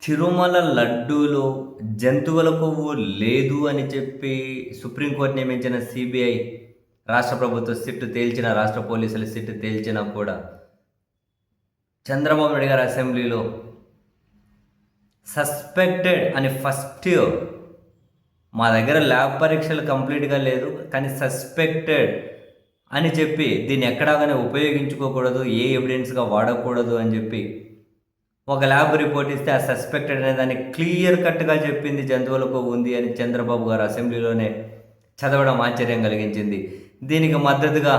తిరుమల లడ్డూలో జంతువుల కొవ్వు లేదు అని చెప్పి సుప్రీంకోర్టు నియమించిన సిబిఐ రాష్ట్ర ప్రభుత్వ సిట్టు తేల్చిన, రాష్ట్ర పోలీసుల సిట్టు తేల్చినా కూడా చంద్రబాబు నాయుడు గారు అసెంబ్లీలో సస్పెక్టెడ్ అని ఫస్ట్ మా దగ్గర ల్యాబ్ పరీక్షలు కంప్లీట్గా లేదు కానీ సస్పెక్టెడ్ అని చెప్పి దీన్ని ఎక్కడాగానే ఉపయోగించుకోకూడదు, ఏ ఎవిడెన్స్గా వాడకూడదు అని చెప్పి ఒక ల్యాబ్ రిపోర్ట్ ఇస్తే ఆ సస్పెక్టెడ్ అనే దాన్ని క్లియర్ కట్గా చెప్పింది జంతువులకు ఉంది అని చంద్రబాబు గారు అసెంబ్లీలోనే చదవడం ఆశ్చర్యం కలిగించింది. దీనికి మద్దతుగా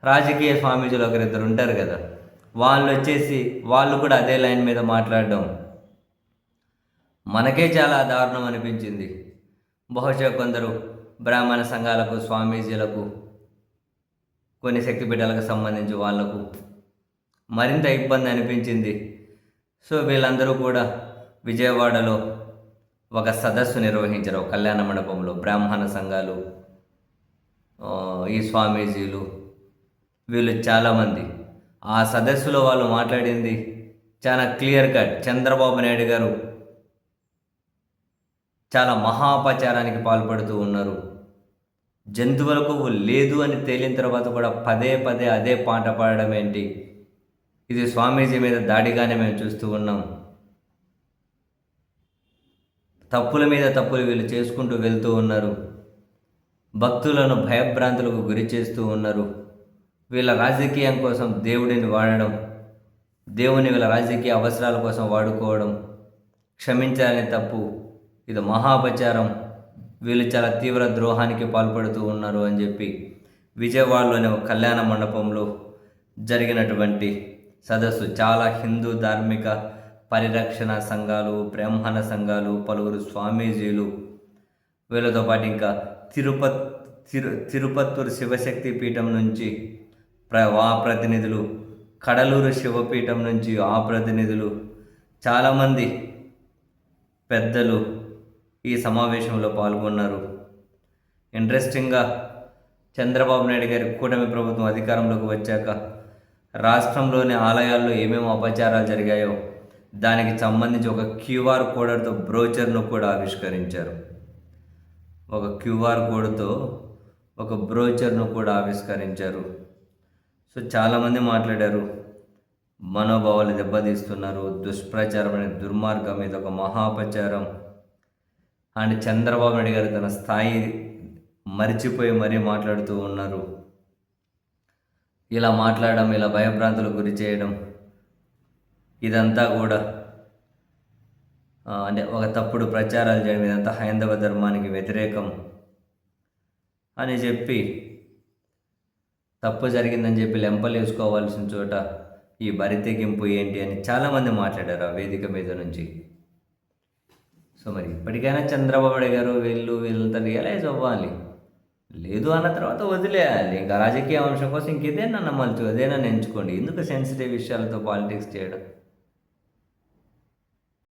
రాజకీయ స్వామీజీలు ఒకరిద్దరు ఉంటారు కదా, వాళ్ళు కూడా అదే లైన్ మీద మాట్లాడడం మనకే చాలా దారుణం అనిపించింది. బహుశా కొందరు బ్రాహ్మణ సంఘాలకు, స్వామీజీలకు, కొన్ని శక్తిపీఠాలకు సంబంధించి వాళ్లకు మరింత ఇబ్బంది అనిపించింది. సో వీళ్ళందరూ కూడా విజయవాడలో ఒక సదస్సు నిర్వహించారు. కళ్యాణ మండపంలో బ్రాహ్మణ సంఘాలు, ఈ స్వామీజీలు, వీళ్ళు చాలామంది. ఆ సదస్సులో వాళ్ళు మాట్లాడింది చాలా క్లియర్ కట్. చంద్రబాబు నాయుడు గారు చాలా మహాపచారానికి పాల్పడుతూ ఉన్నారు. జంతువులకు లేదు అని తేలిన తర్వాత కూడా పదే పదే అదే పాట పాడడం ఏంటి? ఇది స్వామీజీ మీద దాడిగానే మేము చూస్తూ ఉన్నాం. తప్పుల మీద తప్పులు వీళ్ళు చేసుకుంటూ వెళ్తూ ఉన్నారు. భక్తులను భయభ్రాంతులకు గురి చేస్తూ ఉన్నారు. వీళ్ళ రాజకీయం కోసం దేవుడిని వాడడం, దేవుని వీళ్ళ రాజకీయ అవసరాల కోసం వాడుకోవడం క్షమించాలని తప్పు. ఇది మహాపచారం. వీళ్ళు చాలా తీవ్ర ద్రోహానికి పాల్పడుతూ ఉన్నారు అని చెప్పి విజయవాడలోని ఒక కళ్యాణ మండపంలో జరిగినటువంటి సదస్సు చాలా హిందూ ధార్మిక పరిరక్షణ సంఘాలు, బ్రాహ్మణ సంఘాలు, పలువురు స్వామీజీలు, వీళ్ళతో పాటు ఇంకా తిరుపత్తూరు శివశక్తి పీఠం నుంచి ఆ ప్రతినిధులు, కడలూరు శివపీఠం నుంచి ఆ ప్రతినిధులు, చాలామంది పెద్దలు ఈ సమావేశంలో పాల్గొన్నారు. ఇంట్రెస్టింగ్గా చంద్రబాబు నాయుడు గారి కూటమి ప్రభుత్వం అధికారంలోకి వచ్చాక రాష్ట్రంలోని ఆలయాల్లో ఏమేమి అపచారాలు జరిగాయో దానికి సంబంధించి ఒక క్యూఆర్ కోడ్తో బ్రోచర్ను కూడా ఆవిష్కరించారు. ఒక క్యూఆర్ కోడ్తో ఒక బ్రోచర్ను కూడా ఆవిష్కరించారు. సో చాలామంది మాట్లాడారు. మనోభావాలు దెబ్బతీస్తున్నారు, దుష్ప్రచారం అనే దుర్మార్గం మీద ఒక మహాపచారం. అండ్ చంద్రబాబు నాయుడు గారు తన స్థాయి మరిచిపోయి మరీ మాట్లాడుతూ ఉన్నారు. ఇలా మాట్లాడడం, ఇలా భయభ్రాంతులకు గురి చేయడం, ఇదంతా కూడా అంటే ఒక తప్పుడు ప్రచారాలు చేయడం, ఇదంతా హైందవ ధర్మానికి వ్యతిరేకం అని చెప్పి, తప్పు జరిగిందని చెప్పి లెంపలు వేసుకోవాల్సిన చోట ఈ బరితెగింపు ఏంటి అని చాలామంది మాట్లాడారు ఆ వేదిక మీద నుంచి. సో మరి ఇప్పటికైనా చంద్రబాబు నాయుడు గారు వీళ్ళంతా రియలైజ్ అవ్వాలి. లేదు అన్న తర్వాత వదిలేయాలి. ఇంకా రాజకీయ అంశం కోసం ఇంకేదైనా నమ్మచ్చు, అదేనా ఎంచుకోండి. ఎందుకు సెన్సిటివ్ విషయాలతో పాలిటిక్స్ చేయడం?